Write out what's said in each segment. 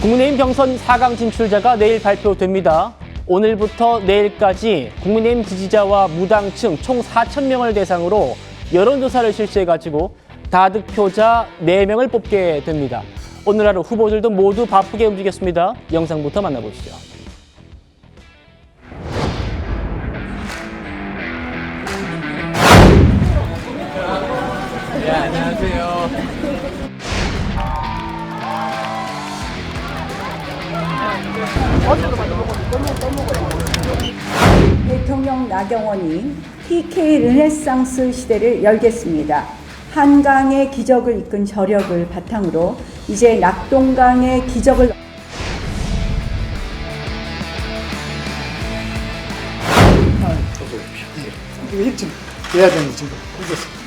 국민의힘 경선 4강 진출자가 내일 발표됩니다. 오늘부터 내일까지 국민의힘 지지자와 무당층 총 4,000명을 대상으로 여론조사를 실시해가지고 다득표자 4명을 뽑게 됩니다. 오늘 하루 후보들도 모두 바쁘게 움직였습니다. 영상부터 만나보시죠. 네, 안녕하세요. 대통령 나경원이 TK 르네상스 시대를 열겠습니다. 한강의 기적을 이끈 저력을 바탕으로 이제 낙동강의 기적을 일찍 돼야 되는 지금 늦었어.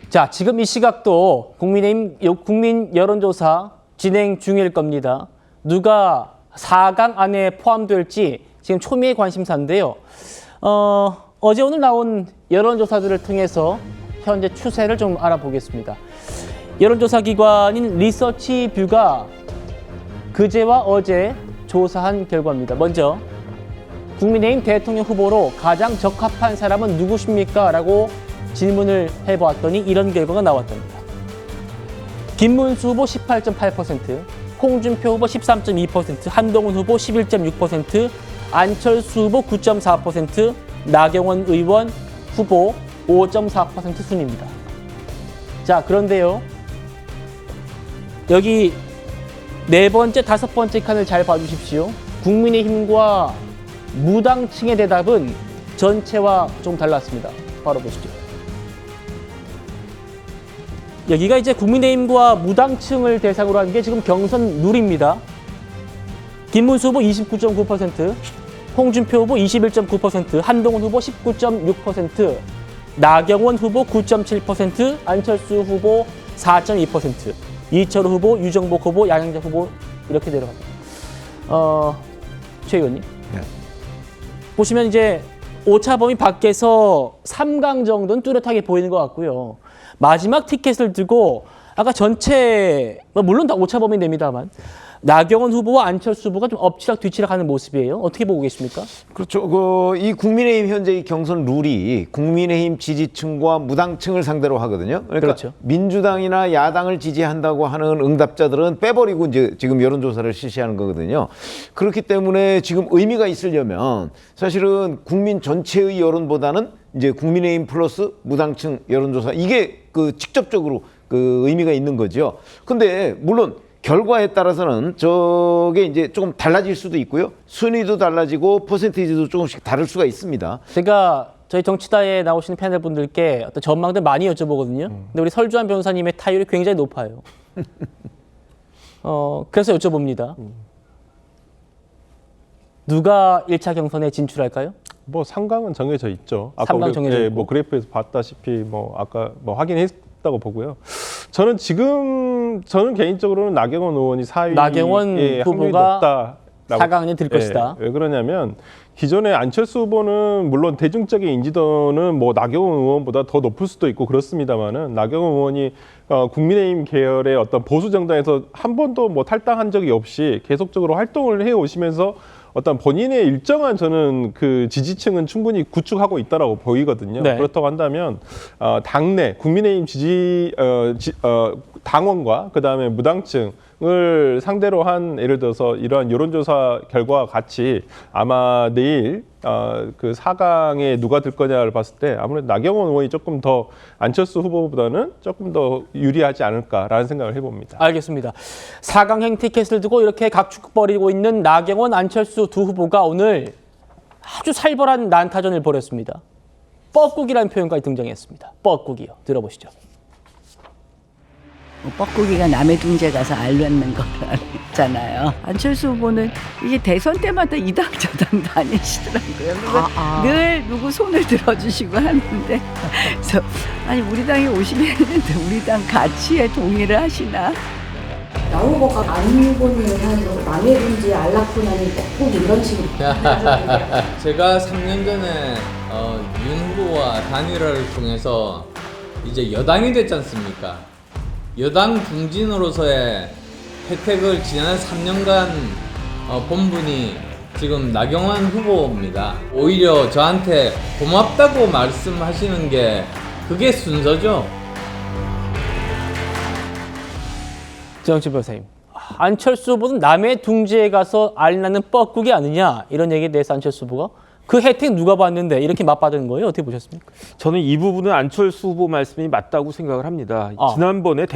자, 지금 이 시각도 국민의힘 국민 여론조사 진행 중일 겁니다. 누가 4강 안에 포함될지 지금 초미의 관심사인데요. 어제 오늘 나온 여론조사들을 통해서 현재 추세를 좀 알아보겠습니다. 여론조사 기관인 리서치뷰가 그제와 어제 조사한 결과입니다. 먼저 국민의힘 대통령 후보로 가장 적합한 사람은 누구십니까? 라고 질문을 해보았더니 이런 결과가 나왔답니다. 김문수 후보 18.8%, 홍준표 후보 13.2%, 한동훈 후보 11.6%, 안철수 후보 9.4%, 나경원 의원 후보 5.4% 순입니다. 자, 그런데요. 여기 네 번째, 다섯 번째 칸을 잘 봐주십시오. 국민의힘과 무당층의 대답은 전체와 좀 달랐습니다. 바로 보시죠. 여기가 이제 국민의힘과 무당층을 대상으로 한 게 지금 경선 룰입니다. 김문수 후보 29.9%, 홍준표 후보 21.9%, 한동훈 후보 19.6%, 나경원 후보 9.7%, 안철수 후보 4.2%, 이철우 후보, 유정복 후보, 양영자 후보 이렇게 내려갑니다. 최 의원님. 네. 보시면 이제 오차범위 밖에서 3강 정도는 뚜렷하게 보이는 것 같고요. 마지막 티켓을 두고 아까 전체 물론 다 오차범위 됩니다만 나경원 후보와 안철수 후보가 좀 엎치락 뒤치락 하는 모습이에요. 어떻게 보고 계십니까? 그렇죠. 이 국민의힘 현재 이 경선 룰이 국민의힘 지지층과 무당층을 상대로 하거든요. 그러니까 그렇죠. 민주당이나 야당을 지지한다고 하는 응답자들은 빼버리고 이제 지금 여론조사를 실시하는 거거든요. 그렇기 때문에 지금 의미가 있으려면 사실은 국민 전체의 여론보다는 이제 국민의힘 플러스 무당층 여론조사 이게 그 직접적으로 그 의미가 있는 거죠. 근데 물론 결과에 따라서는 저게 이제 조금 달라질 수도 있고요. 순위도 달라지고 퍼센티지도 조금씩 다를 수가 있습니다. 제가 저희 정치다에 나오시는 패널분들께 어떤 전망들 많이 여쭤보거든요. 근데 우리 설주환 변호사님의 타율이 굉장히 높아요. 그래서 여쭤봅니다. 누가 1차 경선에 진출할까요? 뭐 상강은 정해져 있죠. 아까 3강 정해져 있고. 뭐 그래프에서 봤다시피 뭐 아까 뭐 확인했다고 보고요. 저는 개인적으로는 나경원 의원이 4위에 나경원 후보가 4강에 들 것이다. 왜 그러냐면 기존의 안철수 후보는 물론 대중적인 인지도는 뭐 나경원 의원보다 더 높을 수도 있고 그렇습니다만은 나경원 의원이 국민의힘 계열의 어떤 보수 정당에서 한 번도 뭐 탈당한 적이 없이 계속적으로 활동을 해 오시면서 어떤 본인의 일정한 저는 그 지지층은 충분히 구축하고 있다라고 보이거든요. 네. 그렇다고 한다면 당내 국민의힘 당원과 그다음에 무당층을 상대로 한 예를 들어서 이러한 여론조사 결과와 같이 아마 내일 그 4강에 누가 들 거냐를 봤을 때 아무래도 나경원 의원이 조금 더 안철수 후보보다는 조금 더 유리하지 않을까라는 생각을 해봅니다. 알겠습니다. 4강 행 티켓을 두고 이렇게 각축거리고 있는 나경원, 안철수 두 후보가 오늘 아주 살벌한 난타전을 벌였습니다. 뻐꾸기라는 표현까지 등장했습니다. 뻐꾸기요. 들어보시죠. 뻐꾸기가 남의 둥지에 가서 알 낳는 거잖아요. 안철수 후보는 이게 대선 때마다 이당 저당 다니시더라고요. 그래서 늘 누구 손을 들어주시고 하는데 그래서 아니 우리 당에 오시면 했는데 우리 당 가치에 동의를 하시나? 나 후보가 안 후보님을 향해서 남의 둥지에 알 낳고 나니 꼭 이런 식으로 제가 3년 전에 윤 후보와 단일화를 통해서 이제 여당이 됐지 않습니까? 여당 중진으로서의 혜택을 지난 3년간 본 분이 지금 나경원 후보입니다. 오히려 저한테 고맙다고 말씀하시는 게 그게 순서죠. 정치 변호사님, 안철수 후보는 남의 둥지에 가서 알 낳는 뻐꾸기 아니냐 이런 얘기에 대해서 안철수 후보가 그 혜택 누가 받는데 이렇게 맛받은 거예요? 어떻게 보셨습니까? 저는 이 부분은 안철수 후보 말씀이 맞다고 생각을 합니다. 지난번에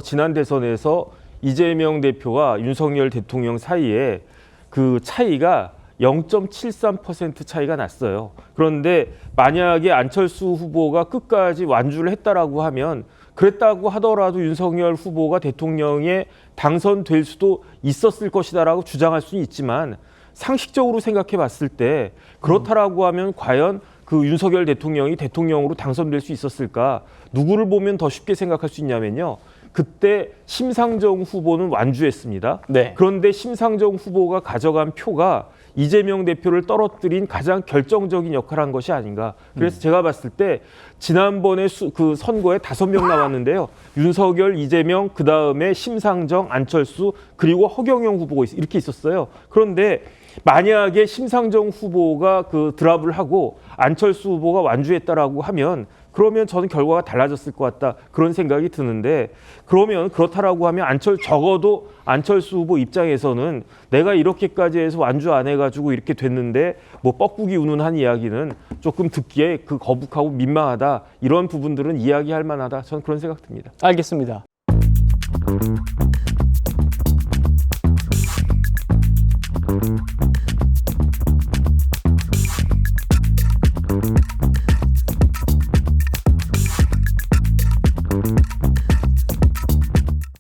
지난 대선에서 이재명 대표와 윤석열 대통령 사이에 그 차이가 0.73% 차이가 났어요. 그런데 만약에 안철수 후보가 끝까지 완주를 했다라고 하면 그랬다고 하더라도 윤석열 후보가 대통령에 당선될 수도 있었을 것이다라고 주장할 수는 있지만 상식적으로 생각해 봤을 때 그렇다라고 하면 과연 그 윤석열 대통령이 대통령으로 당선될 수 있었을까? 누구를 보면 더 쉽게 생각할 수 있냐면요. 그때 심상정 후보는 완주했습니다. 네. 그런데 심상정 후보가 가져간 표가 이재명 대표를 떨어뜨린 가장 결정적인 역할을 한 것이 아닌가. 그래서 제가 봤을 때 지난번에 그 선거에 5명 나왔는데요. 윤석열, 이재명, 그다음에 심상정, 안철수, 그리고 허경영 후보가 이렇게 있었어요. 그런데 만약에 심상정 후보가 그 드랍을 하고 안철수 후보가 완주했다라고 하면 그러면 저는 결과가 달라졌을 것 같다 그런 생각이 드는데 그러면 그렇다라고 하면 적어도 안철수 후보 입장에서는 내가 이렇게까지 해서 완주 안 해가지고 이렇게 됐는데 뭐 뻐꾸기 운운한 이야기는 조금 듣기에 그 거북하고 민망하다 이런 부분들은 이야기할 만하다 저는 그런 생각 듭니다. 알겠습니다.